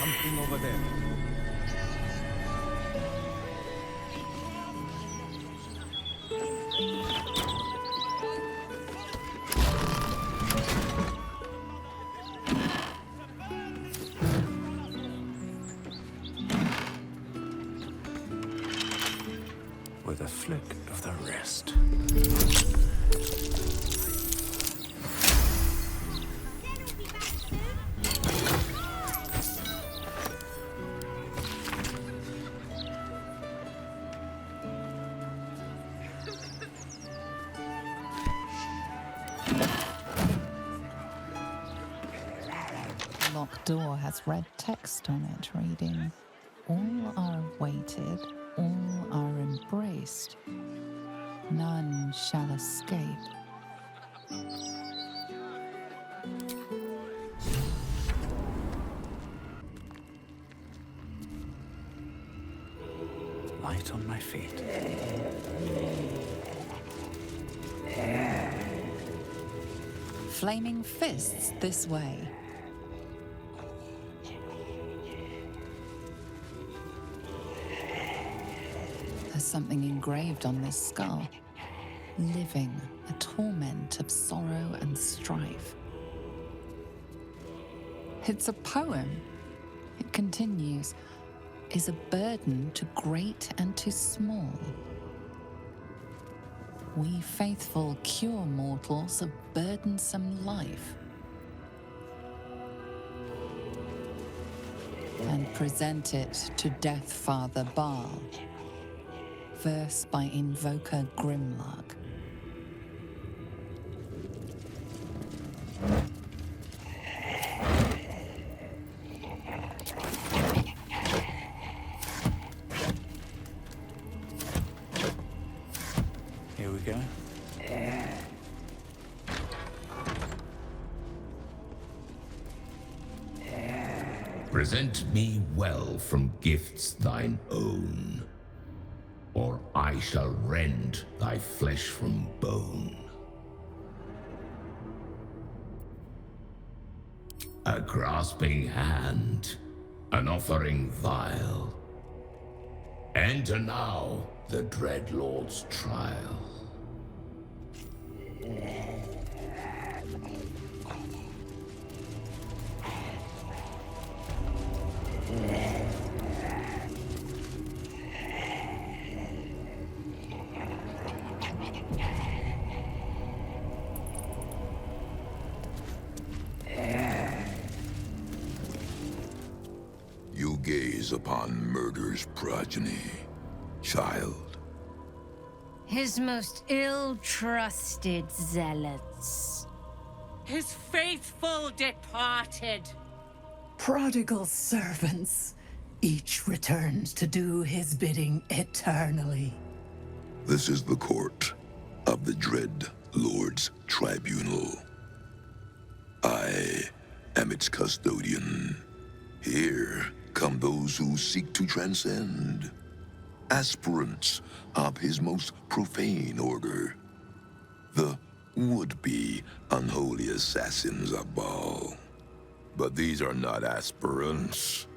something over there. With a flick of the wrist. The locked door has red text on it reading, "All are awaited, all are embraced. None shall escape." Light on my feet. Flaming fists this way. There's something engraved on this skull. Living, a torment of sorrow and strife. It's a poem. It continues, "Is a burden to great and to small. We faithful cure mortals of burdensome life and present it to Death Father Baal." Verse by Invoker Grimlark. Here we go. Present me well from gifts thine own, or I shall rend thy flesh from bone. A grasping hand, an offering vile. Enter now the dread Lord's trial. You gaze upon murder's progeny, child. His most ill-trusted zealots. His faithful departed. Prodigal servants, each returns to do his bidding eternally. This is the court of the dread Lord's tribunal. I am its custodian. Here come those who seek to transcend, aspirants of his most profane order, the would-be unholy assassins of Baal. But these are not aspirants.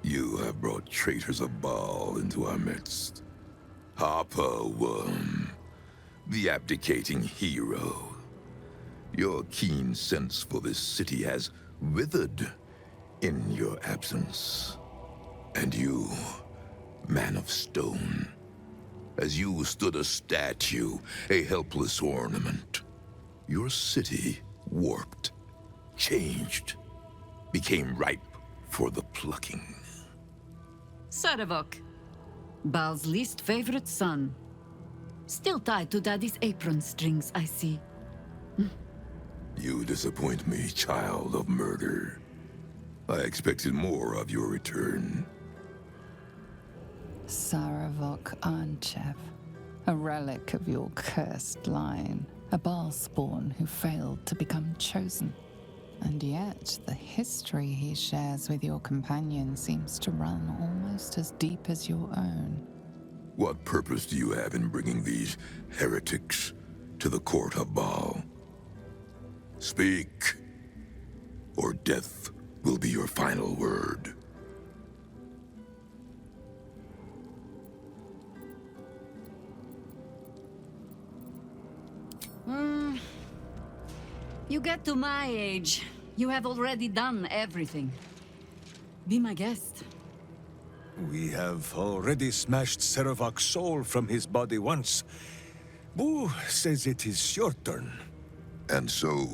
You have brought traitors of Baal into our midst. Harper Worm, the abdicating hero. Your keen sense for this city has withered in your absence. And you, man of stone, as you stood a statue, a helpless ornament, your city warped, changed, became ripe for the plucking. Saravok, Baal's least favorite son. Still tied to Daddy's apron strings, I see. You disappoint me, child of murder. I expected more of your return. Saravok Anchev, a relic of your cursed line, a Baal spawn who failed to become chosen. And yet, the history he shares with your companion seems to run almost as deep as your own. What purpose do you have in bringing these heretics to the court of Baal? Speak, or death will be your final word. You get to my age, you have already done everything. Be my guest. We have already smashed Seravok's soul from his body once. Boo says it is your turn. And so,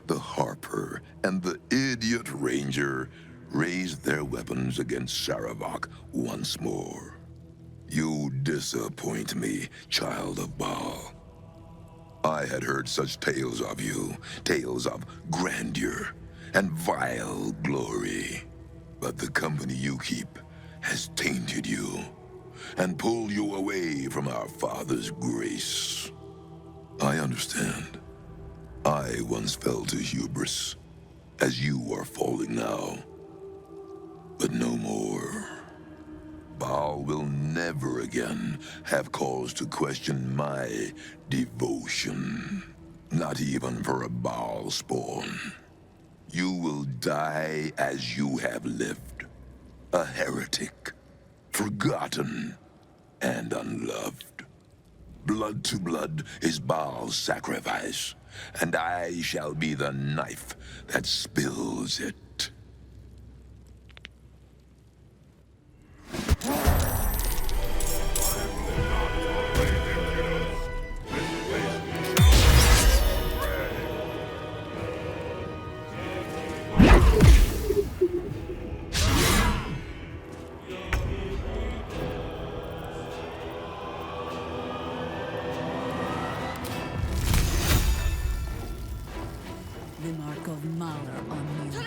the Harper and the idiot Ranger raised their weapons against Saravok once more. You disappoint me, child of Baal. I had heard such tales of you, tales of grandeur and vile glory. But the company you keep has tainted you and pulled you away from our Father's grace. I understand. I once fell to hubris, as you are falling now. But no more. Baal will never again have cause to question my devotion. Not even for a Baal spawn. You will die as you have lived. A heretic, forgotten, and unloved. Blood to blood is Baal's sacrifice, and I shall be the knife that spills it. The mark of Mahler on you.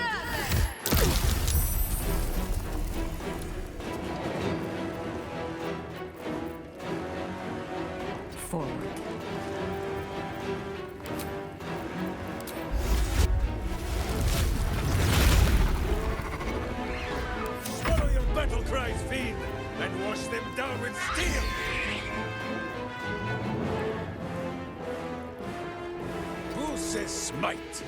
Forward. Swallow your battle cries, fiend, and wash them down with steel! Who says smite?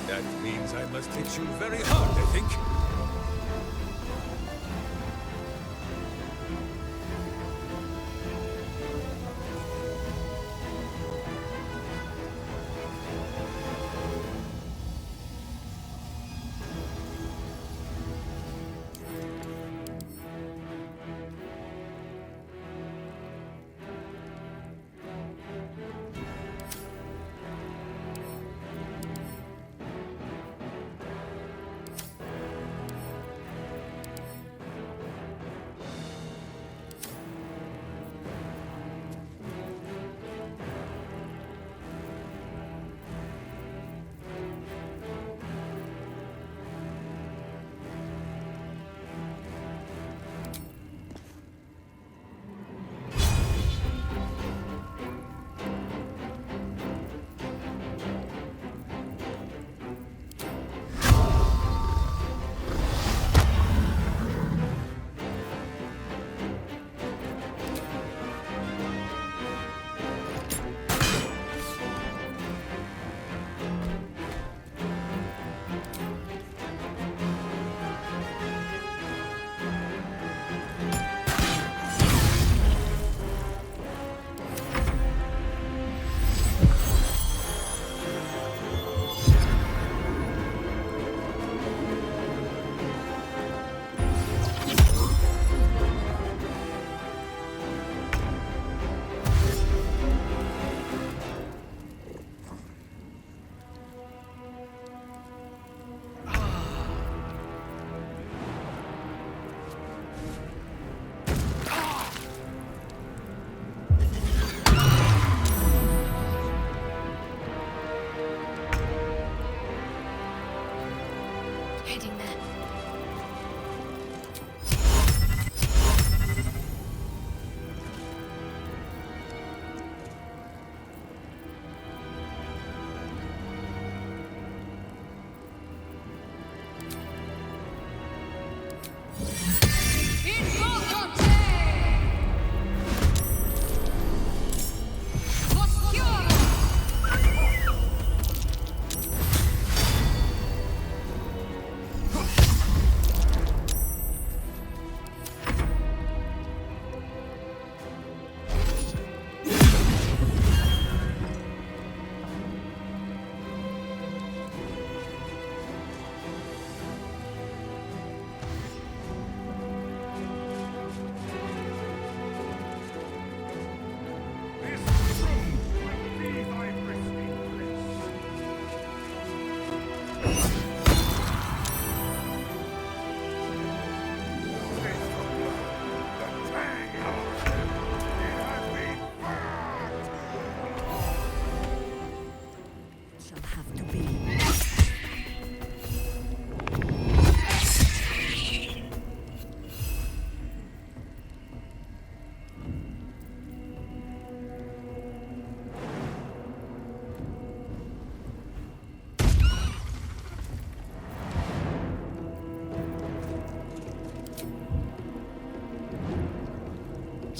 That means I must hit you very hard, I think.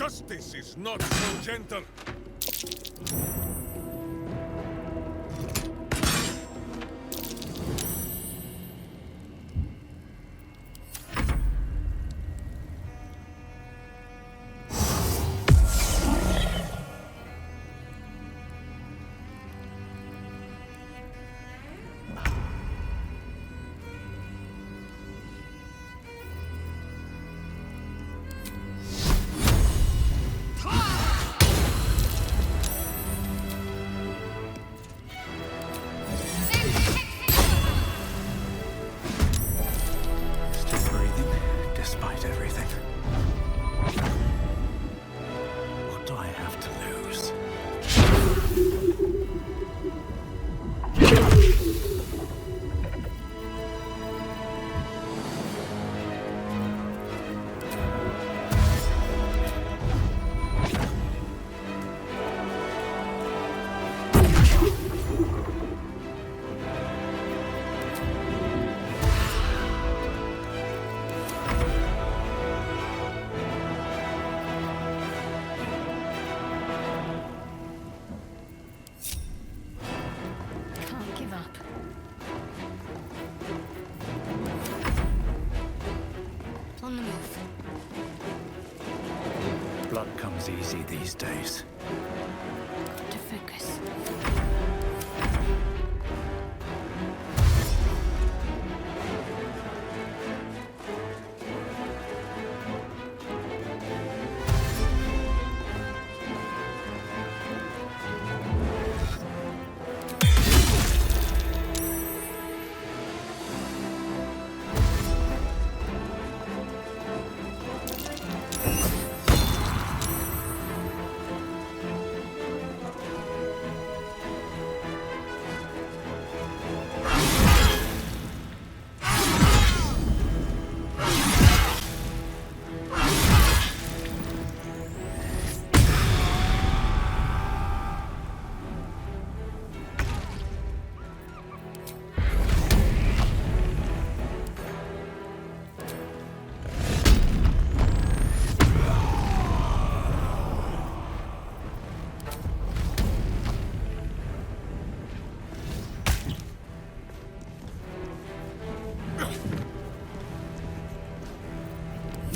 Justice is not so gentle. Still breathing, despite everything. What do I have to lose? Can't give up. On the move. Blood comes easy these days. Got to focus.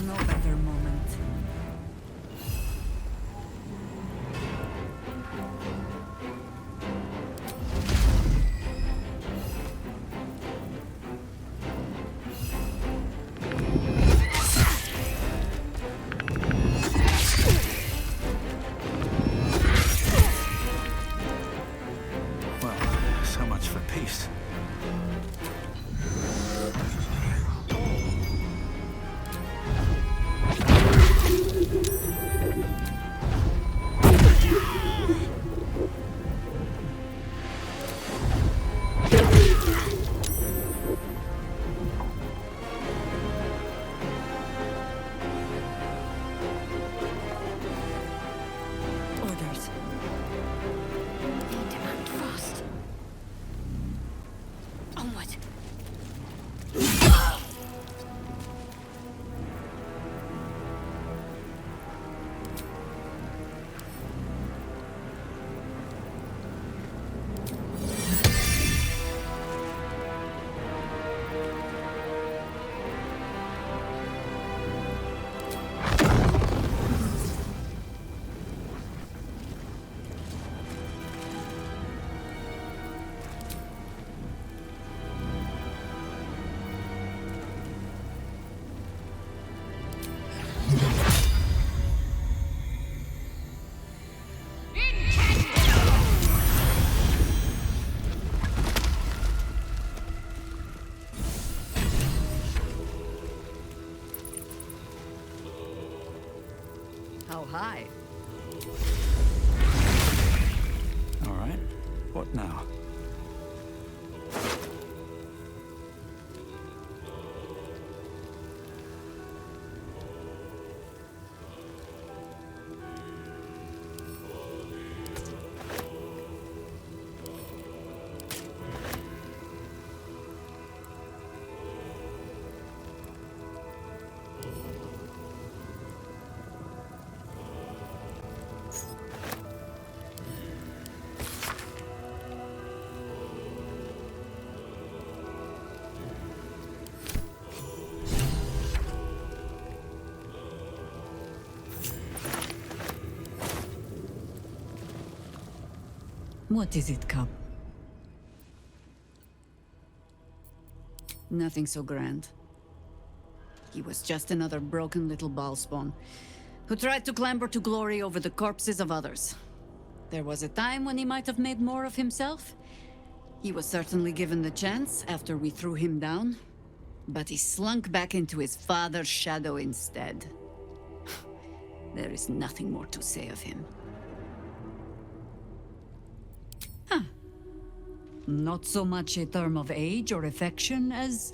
No better moment. Well, so much for peace. Orders. Need to act fast. Onward. How high? All right. What now? What is it, Cub? Nothing so grand. He was just another broken little ball spawn who tried to clamber to glory over the corpses of others. There was a time when he might have made more of himself. He was certainly given the chance after we threw him down, but he slunk back into his father's shadow instead. There is nothing more to say of him. Not so much a term of age or affection as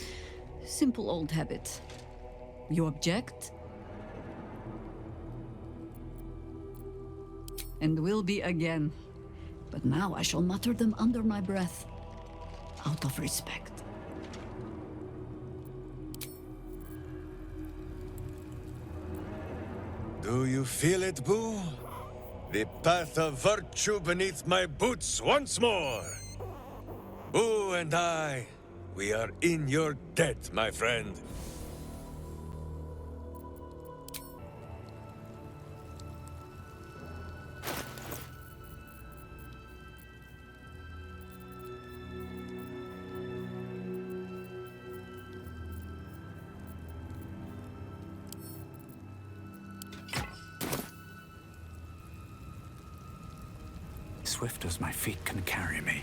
simple old habit. You object? And will be again. But now I shall mutter them under my breath, out of respect. Do you feel it, Boo? The path of virtue beneath my boots once more. Boo and I, we are in your debt, my friend. Swift as my feet can carry me.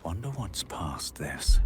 Wonder what's past this.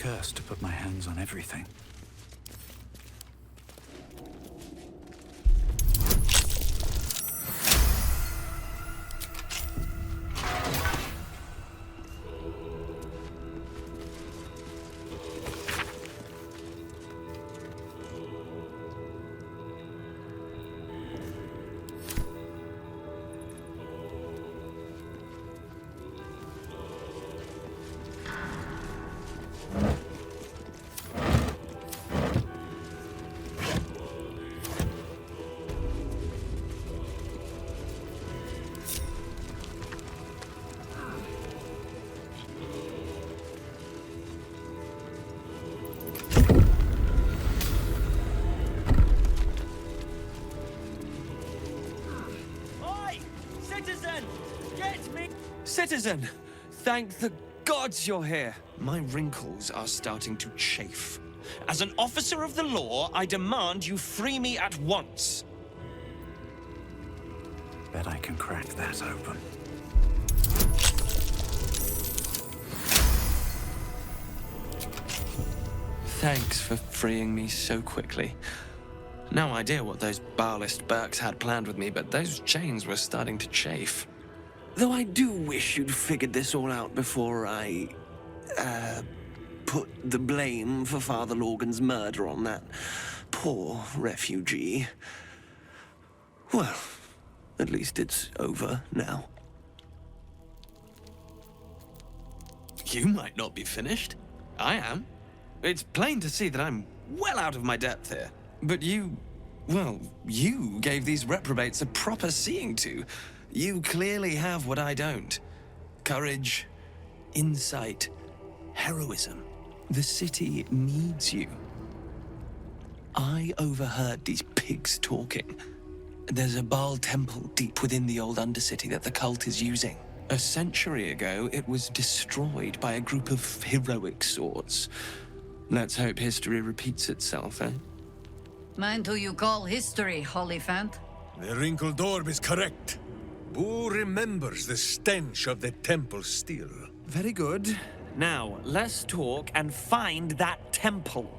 curse to put my hands on everything. Citizen! Thank the gods you're here. My wrinkles are starting to chafe. As an officer of the law, I demand you free me at once. Bet I can crack that open. Thanks for freeing me so quickly. No idea what those Barlist Burks had planned with me, but those chains were starting to chafe. Though I do wish you'd figured this all out before I, put the blame for Father Lorgan's murder on that poor refugee. Well, at least it's over now. You might not be finished. I am. It's plain to see that I'm well out of my depth here. But you gave these reprobates a proper seeing to. You clearly have what I don't. Courage, insight, heroism. The city needs you. I overheard these pigs talking. There's a Baal temple deep within the old Undercity that the cult is using. A century ago, it was destroyed by a group of heroic sorts. Let's hope history repeats itself, eh? Mind who you call history, Hollyphant. The wrinkled orb is correct. Who remembers the stench of the temple still? Very good. Now, let's talk and find that temple.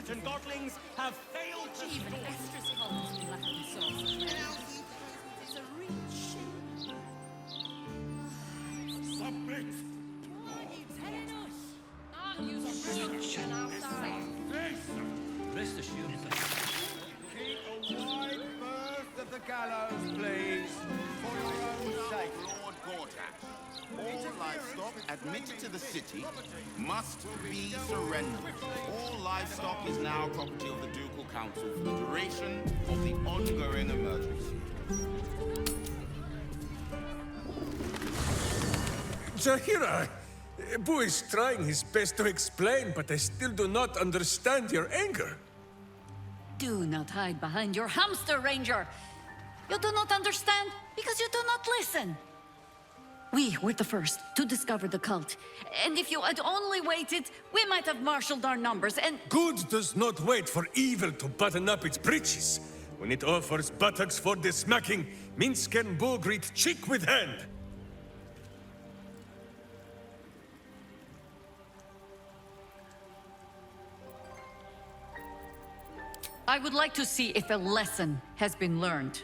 Surbiton godlings have failed to Even stop. Estra's cult lacking sauce. It's a reach. Submit! Mr. Shooter. Keep a wide berth of the gallows, please. For your own sake. Lord Gortash. All livestock admitted to the city must be surrendered. All livestock is now property of the Ducal Council for the duration of the ongoing emergency. Jaheira, Boo is trying his best to explain, but I still do not understand your anger. Do not hide behind your hamster, Ranger. You do not understand because you do not listen. We were the first to discover the cult. And if you had only waited, we might have marshaled our numbers and... Good does not wait for evil to button up its breeches. When it offers buttocks for the smacking, Minsk and Boo greet cheek with hand. I would like to see if a lesson has been learned.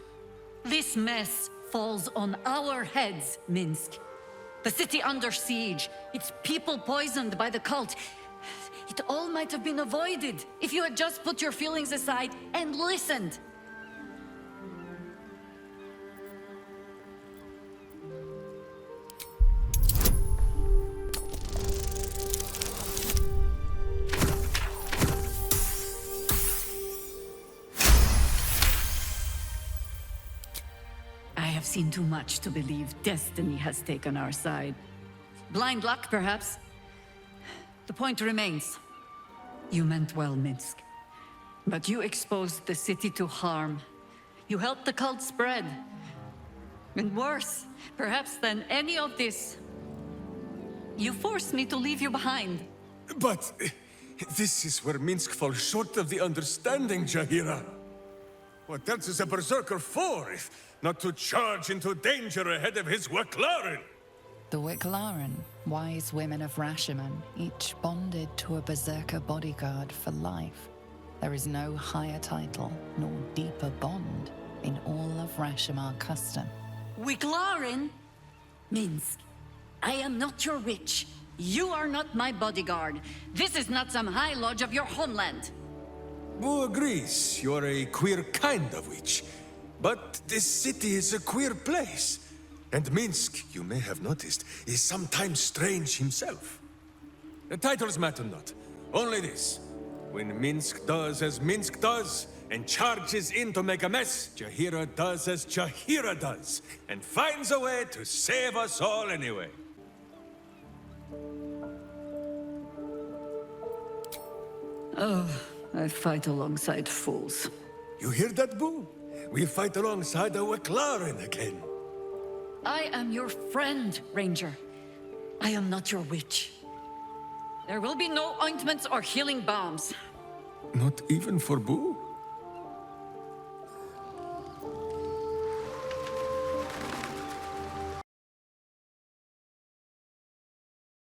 This mess falls on our heads, Minsk. The city under siege, its people poisoned by the cult. It all might have been avoided if you had just put your feelings aside and listened. I have seen too much to believe destiny has taken our side. Blind luck, perhaps. The point remains. You meant well, Minsk. But you exposed the city to harm. You helped the cult spread. And worse, perhaps than any of this, you forced me to leave you behind. But this is where Minsk falls short of the understanding, Jaheira. What else is a berserker for, if not to charge into danger ahead of his Waclaren? The Wicklaren, wise women of Rashomon, each bonded to a berserker bodyguard for life. There is no higher title nor deeper bond in all of Rashomon custom. Wiclaren? Minsk, I am not your witch. You are not my bodyguard. This is not some high lodge of your homeland. Boo agrees you are a queer kind of witch. But this city is a queer place. And Minsk, you may have noticed, is sometimes strange himself. The titles matter not. Only this. When Minsk does as Minsk does, and charges in to make a mess, Jaheira does as Jaheira does, and finds a way to save us all anyway. Oh, I fight alongside fools. You hear that, Boo? We fight alongside a Waclaren again. I am your friend, Ranger. I am not your witch. There will be no ointments or healing balms. Not even for Boo?